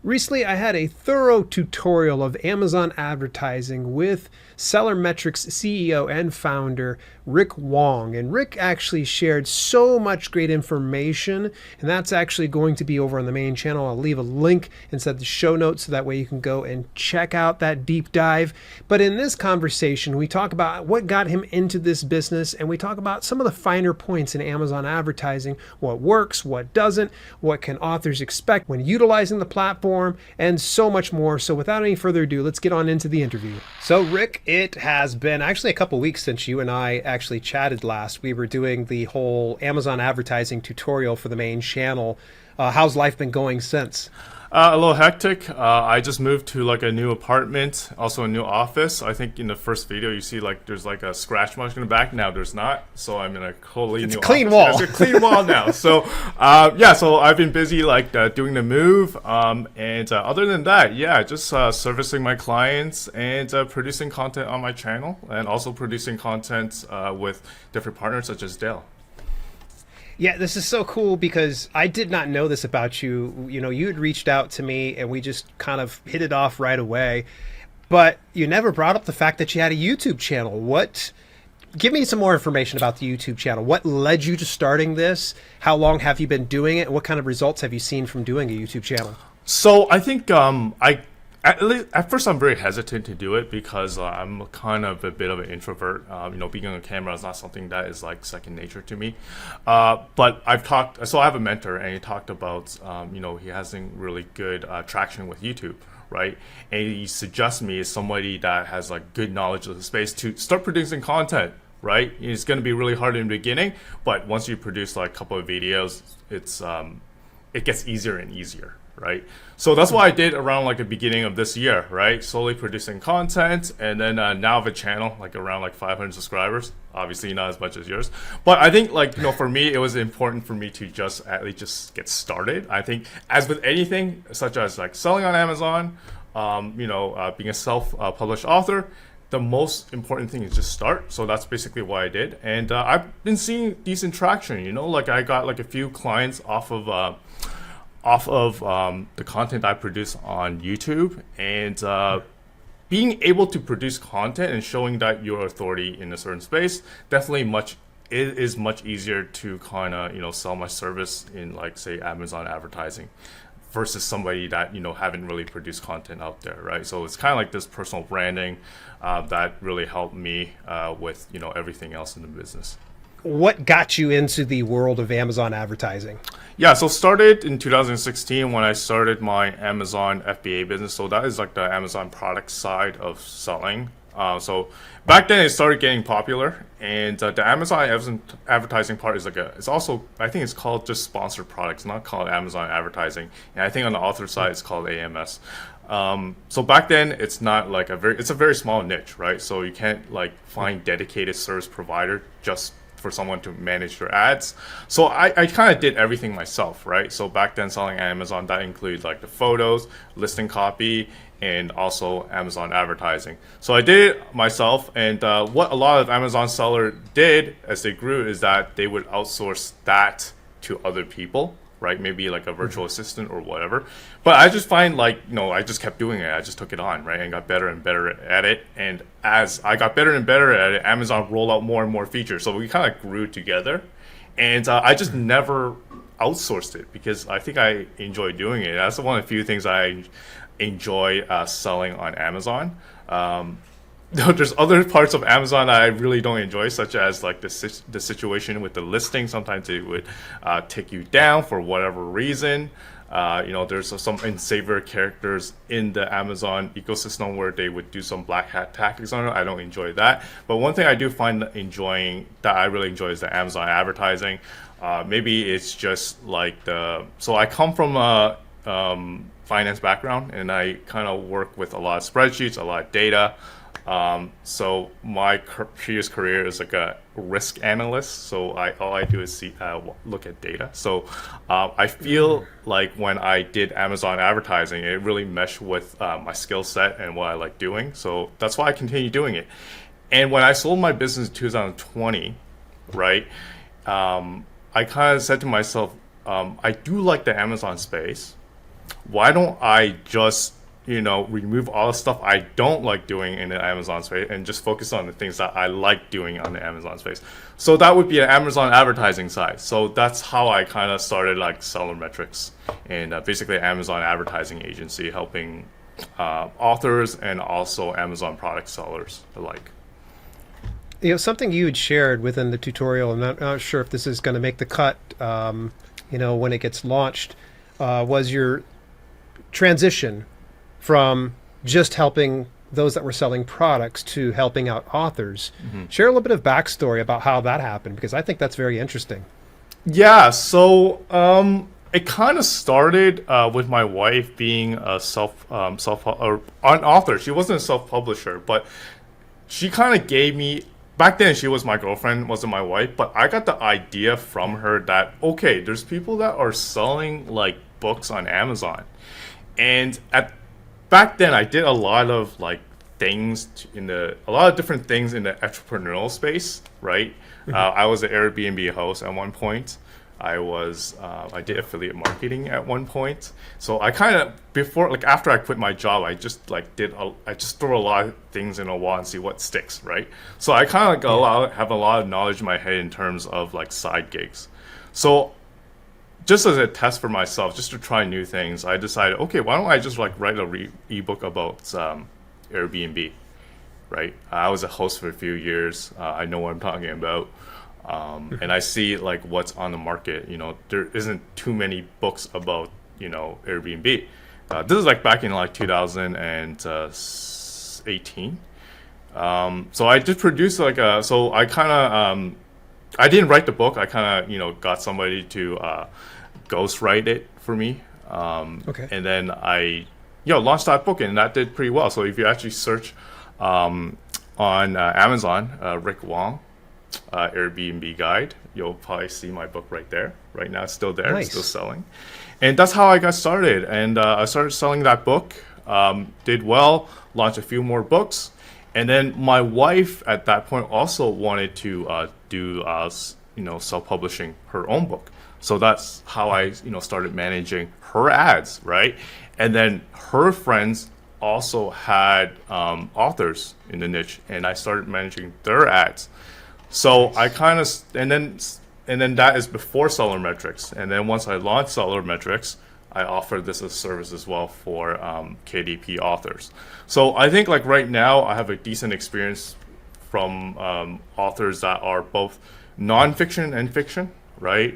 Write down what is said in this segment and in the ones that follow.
Recently, I had a thorough tutorial of Amazon advertising with Seller Metrics CEO and founder Rick Wong. And Rick actually shared so much great information, and that's actually going to be over on the main channel. I'll leave a link inside the show notes so that way you can go and check out that deep dive. But in this conversation, we talk about what got him into this business, and we talk about some of the finer points in Amazon advertising, what works, what doesn't, what can authors expect when utilizing the platform, and so much more. So without any further ado, let's get on into the interview. So Rick, it has been actually a couple weeks since you and I actually chatted last. We were doing the whole Amazon advertising tutorial for the main channel. How's life been going since? A little hectic. I just moved to like a new apartment, also a new office. I think in the first video you see like there's like a scratch mark in the back. Now there's not, so I'm in a totally new clean office. wall. Yeah, it's a clean wall now. So yeah, so I've been busy like doing the move, and other than that, yeah, just servicing my clients and producing content on my channel, and also producing content with different partners such as Dale. Yeah, this is so cool because I did not know this about you. You know, you had reached out to me and we just kind of hit it off right away. But you never brought up the fact that you had a YouTube channel. Give me some more information about the YouTube channel. What led you to starting this? How long have you been doing it? And what kind of results have you seen from doing a YouTube channel? So I think at first I'm very hesitant to do it because I'm kind of a bit of an introvert. Being on camera is not something that is like second nature to me. But so I have a mentor, and he talked about, he hasn't really good traction with YouTube, right? And he suggests me as somebody that has like good knowledge of the space to start producing content, right? It's going to be really hard in the beginning, but once you produce like a couple of videos, it gets easier and easier. Right, so that's what I did around like the beginning of this year, right? Slowly producing content, and then now I have a channel like around like 500 subscribers. Obviously, not as much as yours, but I think like for me, it was important for me to just at least just get started. I think as with anything, such as like selling on Amazon, being a self-published author, the most important thing is just start. So that's basically what I did, and I've been seeing decent traction. Like I got like a few clients off of the content I produce on YouTube, and being able to produce content and showing that you're authority in a certain space definitely it is much easier to kind of sell my service in like say Amazon advertising versus somebody that haven't really produced content out there, right? So it's kind of like this personal branding that really helped me with everything else in the business. What got you into the world of Amazon advertising? Yeah, so started in 2016 when I started my Amazon FBA business. So that is like the Amazon product side of selling. So back then it started getting popular, and the Amazon advertising part is it's also, I think it's called just sponsored products, not called Amazon advertising. And I think on the author side it's called AMS. So back then it's not like it's a very small niche, right? So you can't like find dedicated service provider just for someone to manage their ads. So I kind of did everything myself, right? So back then selling Amazon, that includes like the photos, listing copy, and also Amazon advertising. So I did it myself, and what a lot of Amazon sellers did as they grew is that they would outsource that to other people, right? Maybe like a virtual assistant or whatever. But I just find I just kept doing it. I just took it on, right? And got better and better at it. And as I got better and better at it, Amazon rolled out more and more features. So we kind of grew together. And I just never outsourced it because I think I enjoy doing it. That's one of the few things I enjoy selling on Amazon. There's other parts of Amazon that I really don't enjoy, such as like the situation with the listing. Sometimes it would take you down for whatever reason. There's some unsavory characters in the Amazon ecosystem where they would do some black hat tactics on it. I don't enjoy that. But one thing I do find that I really enjoy is the Amazon advertising. Maybe it's just like so I come from a finance background, and I kind of work with a lot of spreadsheets, a lot of data. So my previous career is like a risk analyst. So all I do is look at data. So I feel like when I did Amazon advertising, it really meshed with my skill set and what I like doing. So that's why I continue doing it. And when I sold my business in 2020, right, I kind of said to myself, I do like the Amazon space. why don't I just, remove all the stuff I don't like doing in the Amazon space and just focus on the things that I like doing on the Amazon space. So that would be an Amazon advertising side. So that's how I kind of started like Seller Metrics, and basically Amazon advertising agency helping authors and also Amazon product sellers alike. Something you had shared within the tutorial, I'm not sure if this is going to make the cut, when it gets launched, was your transition from just helping those that were selling products to helping out authors. Share a little bit of backstory about how that happened, because I think that's very interesting. Yeah, so it kind of started with my wife being a an author. She wasn't a self-publisher, but she kind of gave me. Back then, she was my girlfriend, wasn't my wife. But I got the idea from her that okay, there's people that are selling like books on Amazon, and back then I did a lot of like a lot of different things in the entrepreneurial space, right? I was an Airbnb host at one point. I did affiliate marketing at one point. So I kind of after I quit my job, I just throw a lot of things in a wall and see what sticks, right? So I kind of have a lot of knowledge in my head in terms of like side gigs. So just as a test for myself, just to try new things, I decided, okay, why don't I just like write a ebook about Airbnb, right? I was a host for a few years. I know what I'm talking about. And I see like what's on the market. There isn't too many books about, Airbnb. This is like back in like 2018. So I did produce so I kind of, I didn't write the book. I kind of, got somebody to ghostwrite it for me. Okay. And then I, launched that book, and that did pretty well. So if you actually search on Amazon, Rick Wong, Airbnb guide, you'll probably see my book right there. Right now it's still there. Nice. It's still selling. And that's how I got started. And I started selling that book, did well, launched a few more books. And then my wife at that point also wanted to do self-publishing her own book. So that's how I started managing her ads, right? And then her friends also had authors in the niche, and I started managing their ads. So I kind of and then that is before Seller Metrics. And then once I launched Seller Metrics, I offered this as a service as well for KDP authors. So I think like right now I have a decent experience from authors that are both nonfiction and fiction, right?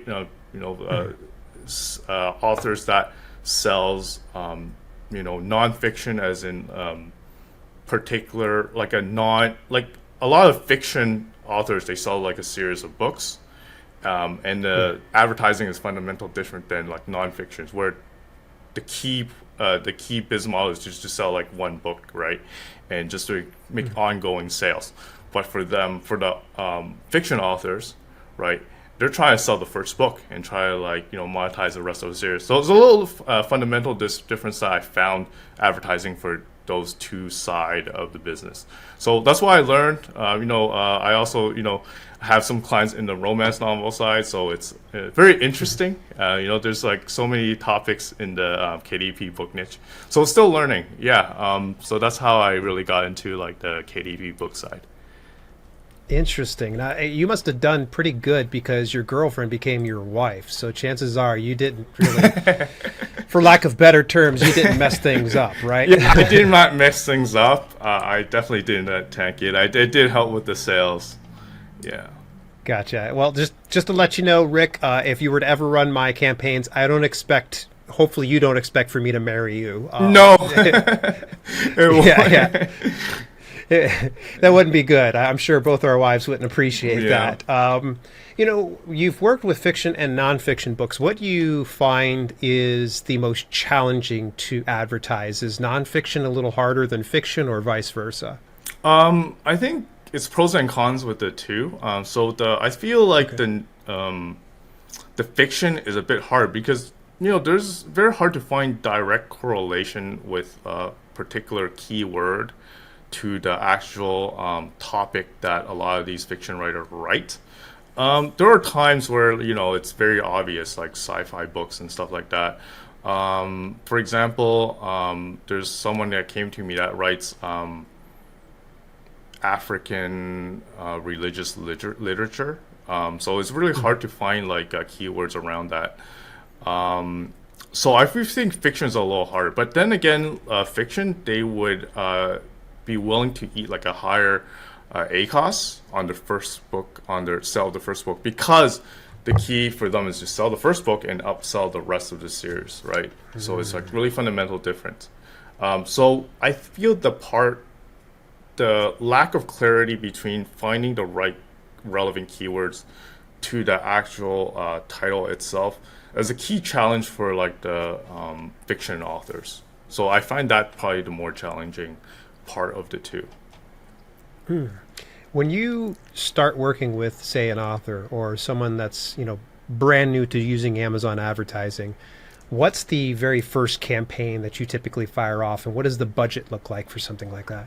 Authors that sells nonfiction as in particular like a lot of fiction authors, they sell like a series of books, and the advertising is fundamental different than like nonfictions, where the key business model is just to sell like one book, right, and just to make ongoing sales. But for the fiction authors, right, they're trying to sell the first book and try to monetize the rest of the series. So there's a little fundamental difference that I found advertising for those two side of the business. So that's why I learned. I also have some clients in the romance novel side, so it's very interesting. There's like so many topics in the KDP book niche, so still learning. Yeah. So that's how I really got into like the KDP book side. Interesting. Now, you must have done pretty good because your girlfriend became your wife. So chances are you didn't really, for lack of better terms, you didn't mess things up, right? Yeah, I did not mess things up. I definitely didn't tank it. It did help with the sales. Yeah. Gotcha. Well, just to let you know, Rick, if you were to ever run my campaigns, I don't expect. Hopefully, you don't expect for me to marry you. No. Yeah. That wouldn't be good. I'm sure both our wives wouldn't appreciate that. You've worked with fiction and nonfiction books. What do you find is the most challenging to advertise? Is nonfiction a little harder than fiction, or vice versa? I think it's pros and cons with the two. I feel like the fiction is a bit hard because there's very hard to find direct correlation with a particular keyword to the actual topic that a lot of these fiction writers write. There are times where it's very obvious, like sci-fi books and stuff like that. For example, there's someone that came to me that writes African religious literature. So it's really hard to find like keywords around that. So I think fiction is a little harder. But then again, fiction, they would be willing to eat like a higher ACOS on the first book, on their sell the first book, because the key for them is to sell the first book and upsell the rest of the series, right? So it's like really fundamental difference. So I feel the lack of clarity between finding the right relevant keywords to the actual title itself is a key challenge for like the fiction authors. So I find that probably the more challenging part of the two. When you start working with, say, an author or someone that's, brand new to using Amazon advertising, what's the very first campaign that you typically fire off, and what does the budget look like for something like that?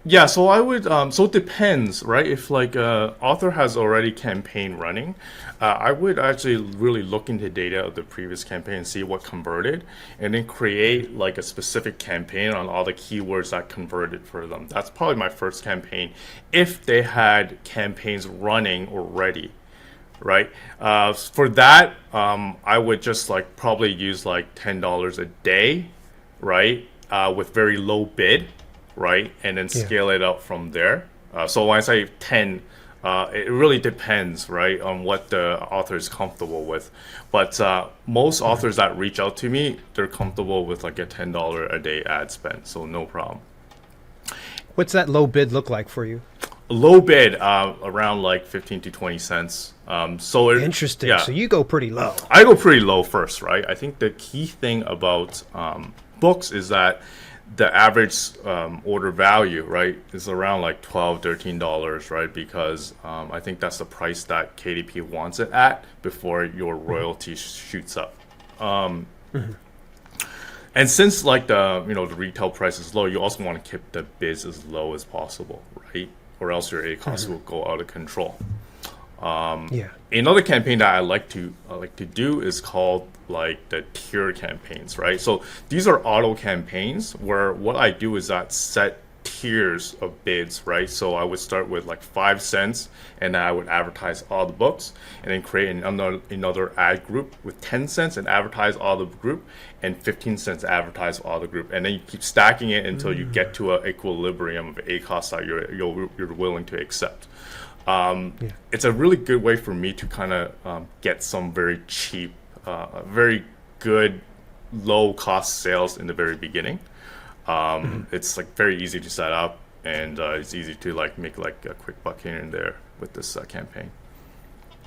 Yeah, so I would. So it depends, right? If like author has already campaign running, I would actually really look into data of the previous campaign and see what converted, and then create like a specific campaign on all the keywords that converted for them. That's probably my first campaign. If they had campaigns running already, right? For that, I would just like probably use like $10 a day, right? With very low bid, right? And then Yeah. scale it up from there. So when I say 10, it really depends, right, on what the author is comfortable with. But most authors that reach out to me, they're comfortable with like a $10 a day ad spend, so no problem. What's that low bid look like for you? Low bid, around like 15 to 20 cents. Interesting. Yeah, So you go pretty low. I go pretty low first, right? I think the key thing about books is that the average order value, right, is around like $12, $13, right? Because I think that's the price that KDP wants it at before your royalty shoots up. And since like the retail price is low, you also want to keep the bids as low as possible, right? Or else your A costs will go out of control. Yeah. Another campaign that I like to do is called like the tier campaigns, right? So these are auto campaigns where what I do is that set tiers of bids, right? So I would start with like 5 cents, and then I would advertise all the books, and then create another ad group with 10 cents and advertise all the group, and 15 cents advertise all the group, and then you keep stacking it until you get to an equilibrium of A cost that you're willing to accept. It's a really good way for me to kind of get some very cheap, very good, low cost sales in the very beginning. It's like very easy to set up, and it's easy to like make like a quick buck here and there with this campaign.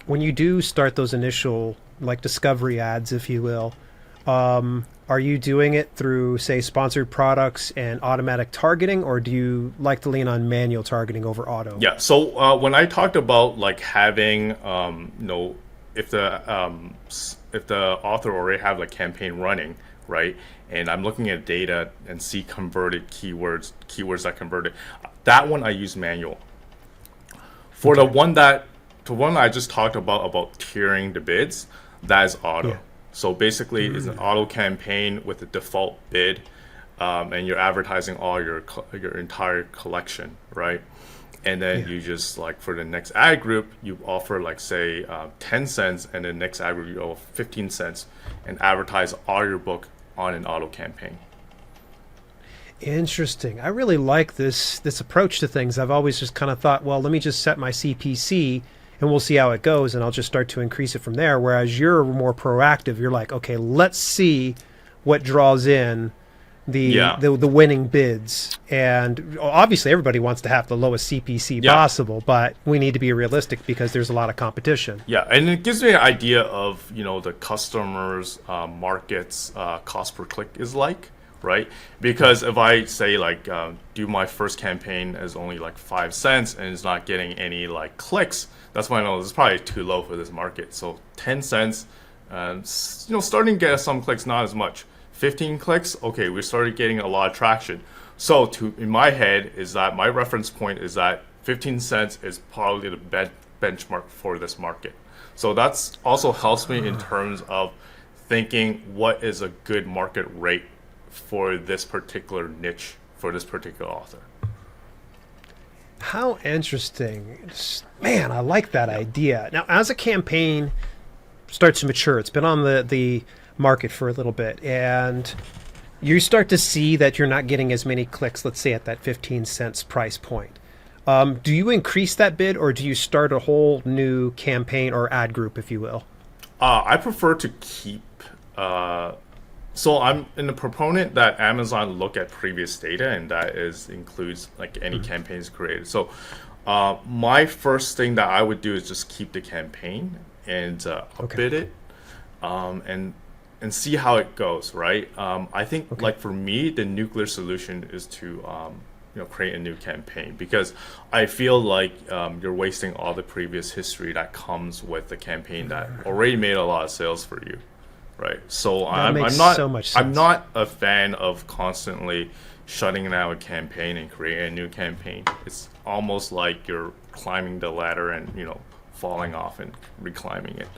When you do start those initial like discovery ads, if you will, are you doing it through, say, sponsored products and automatic targeting, or do you like to lean on manual targeting over auto? Yeah. So when I talked about like having, if the author already have like campaign running, right, and I'm looking at data and see converted keywords that converted, that one I use manual. For Okay. the one I just talked about tiering the bids, that is auto. Yeah. So basically, it's an auto campaign with a default bid, and you're advertising all your entire collection, right? And then Yeah. you just like for the next ad group, you offer like say 10 cents, and the next ad group you offer 15 cents, and advertise all your book on an auto campaign. Interesting. I really like this approach to things. I've always just kind of thought, well, let me just set my CPC and we'll see how it goes, and I'll just start to increase it from there. Whereas you're more proactive. You're like, okay, let's see what draws in the winning bids. And obviously everybody wants to have the lowest CPC Yeah. possible, but we need to be realistic because there's a lot of competition. Yeah, and it gives me an idea of the customers' markets cost per click is like, right? Because if I say like do my first campaign as only like 5 cents and it's not getting any like clicks, that's why I know this is probably too low for this market. So 10 cents, starting to get some clicks, not as much. 15 clicks, okay, we started getting a lot of traction. So in my head is that my reference point is that 15 cents is probably the benchmark for this market. So that's also helps me in terms of thinking what is a good market rate for this particular niche for this particular author. How interesting. Man, I like that idea. Now, as a campaign starts to mature, it's been on the market for a little bit, and you start to see that you're not getting as many clicks, let's say at that 15 cents price point. Do you increase that bid, or do you start a whole new campaign or ad group, if you will? I prefer to keep. So I'm in the proponent that Amazon look at previous data, and that includes like any campaigns created. So my first thing that I would do is just keep the campaign and upbid it, and see how it goes. Right. I think like for me, the nuclear solution is to create a new campaign, because I feel like you're wasting all the previous history that comes with the campaign that already made a lot of sales for you. Right. So I'm not so much sense. I'm not a fan of constantly shutting down a campaign and creating a new campaign. It's almost like you're climbing the ladder and falling off and reclimbing it.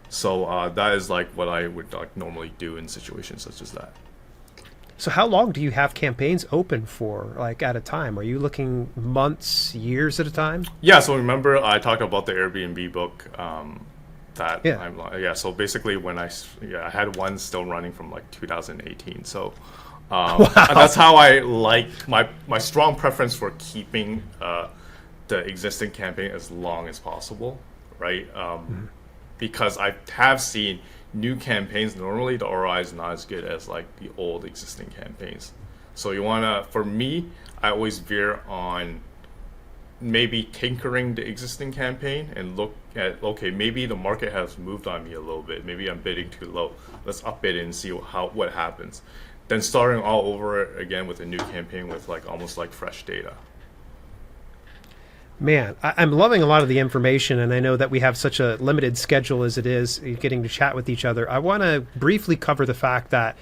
So that is like what I would like normally do in situations such as that. So how long do you have campaigns open for, like at a time? Are you looking months, years at a time? Yeah. So remember I talked about the Airbnb book. So basically when I had one still running from like 2018. So Wow. that's how I like my strong preference for keeping the existing campaign as long as possible, right? Because I have seen new campaigns, normally the ROI is not as good as like the old existing campaigns. So for me, I always veer on maybe tinkering the existing campaign and look at, okay, maybe the market has moved on me a little bit. Maybe I'm bidding too low. Let's up it and see what happens. Then starting all over again with a new campaign with like almost like fresh data. Man, I'm loving a lot of the information, and I know that we have such a limited schedule as it is, getting to chat with each other. I want to briefly cover the fact that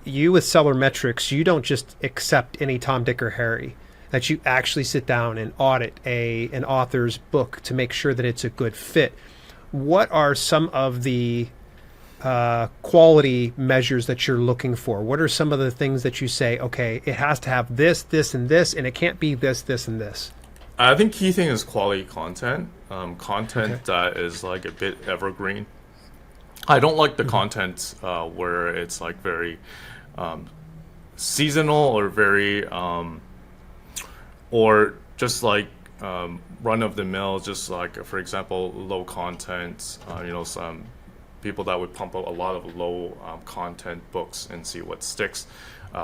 you with Seller Metrics, you don't just accept any Tom, Dick, or Harry, that you actually sit down and audit an author's book to make sure that it's a good fit. What are some of the quality measures that you're looking for? What are some of the things that you say, okay, it has to have this, this, and this, and it can't be this, this, and this? I think key thing is quality content. Content that is like a bit evergreen. I don't like the content where it's like very seasonal or very or just like run of the mill. Just like, for example, low content. Some people that would pump out a lot of low content books and see what sticks.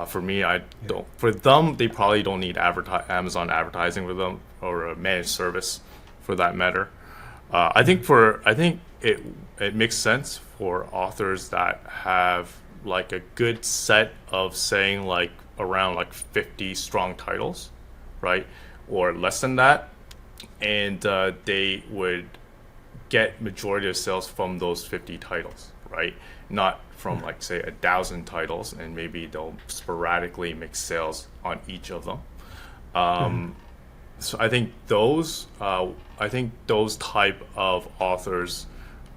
For me, I don't. For them, they probably don't need Amazon advertising for them, or a managed service, for that matter. I think it makes sense for authors that have like a good set of, saying like around like 50 strong titles, right, or less than that, and they would get majority of sales from those 50 titles, right? Not from like say 1,000 titles, and maybe they'll sporadically make sales on each of them. So I think those type of authors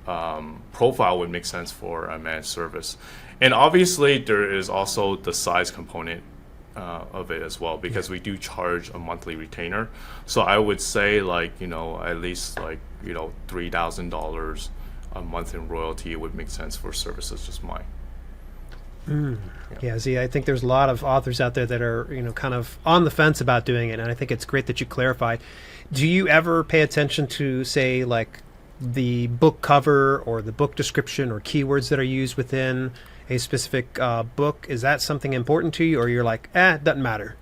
profile would make sense for a managed service. And obviously there is also the size component of it as well, because we do charge a monthly retainer. So I would say like, at least like, $3,000 a month in royalty would make sense for services just mine. Yeah, see, I think there's a lot of authors out there that are, kind of on the fence about doing it, and I think it's great that you clarified. Do you ever pay attention to, say, like the book cover or the book description or keywords that are used within a specific book? Is that something important to you, or you're like, it doesn't matter?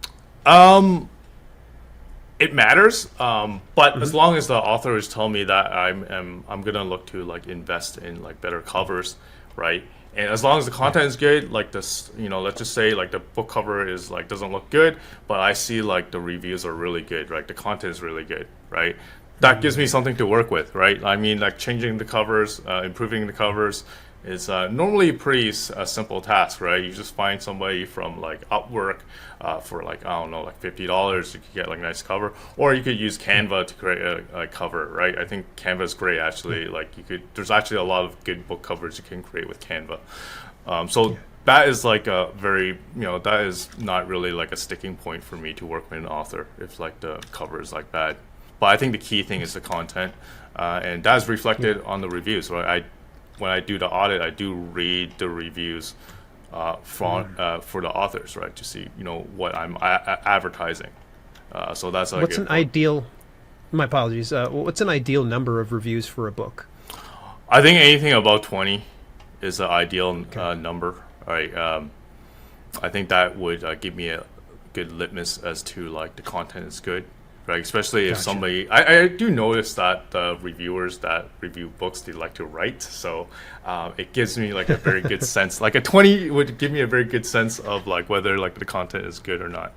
It matters, but as long as the author is telling me that I'm gonna look to like invest in like better covers, right? And as long as the content is good, like this, let's just say like the book cover is like doesn't look good, but I see like the reviews are really good, right? The content is really good, right? That gives me something to work with, right? I mean, like changing the covers, improving the covers, is normally pretty a simple task, right? You just find somebody from like Upwork for like, I don't know, like $50. You could get like a nice cover, or you could use Canva to create a cover, right? I think Canva is great actually. Like there's actually a lot of good book covers you can create with Canva. So that is like a very, that is not really like a sticking point for me to work with an author if like the cover is like bad. But I think the key thing is the content, and that is reflected on the reviews. Right, when I do the audit, I do read the reviews for the authors, right, to see what I'm advertising. So that's like What's an ideal? My apologies. What's an ideal number of reviews for a book? I think anything above 20 is the ideal Okay. number. Right. I think that would give me a good litmus as to like the content is good. Right, especially if Gotcha. somebody, I do notice that the reviewers that review books, they like to write, so it gives me like a very good sense. Like a 20 would give me a very good sense of like whether like the content is good or not.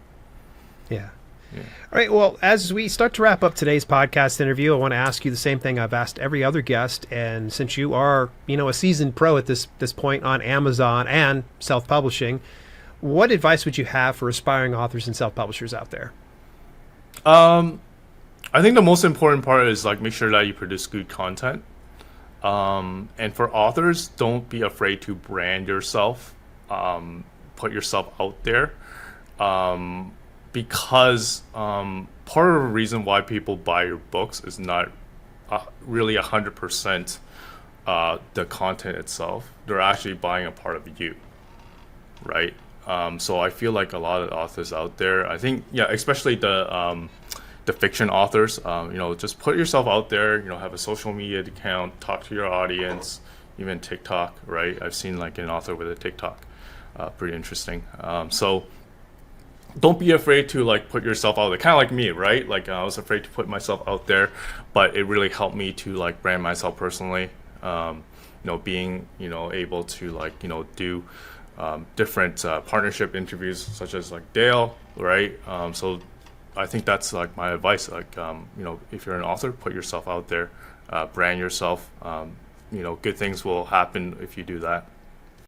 Yeah. All right. Well, as we start to wrap up today's podcast interview, I want to ask you the same thing I've asked every other guest. And since you are, a seasoned pro at this point on Amazon and self-publishing, what advice would you have for aspiring authors and self-publishers out there? I think the most important part is like make sure that you produce good content. And for authors, don't be afraid to brand yourself, put yourself out there, because part of the reason why people buy your books is not really 100% the content itself. They're actually buying a part of you, right? So I feel like a lot of authors out there, I think, especially the fiction authors, just put yourself out there, have a social media account, talk to your audience, even TikTok, right? I've seen like an author with a TikTok, pretty interesting. So don't be afraid to like put yourself out there, kind of like me, right? Like I was afraid to put myself out there, but it really helped me to like brand myself personally. Being able to like do different partnership interviews such as like Dale, right? So I think that's like my advice. Like if you're an author, put yourself out there, brand yourself. Good things will happen if you do that.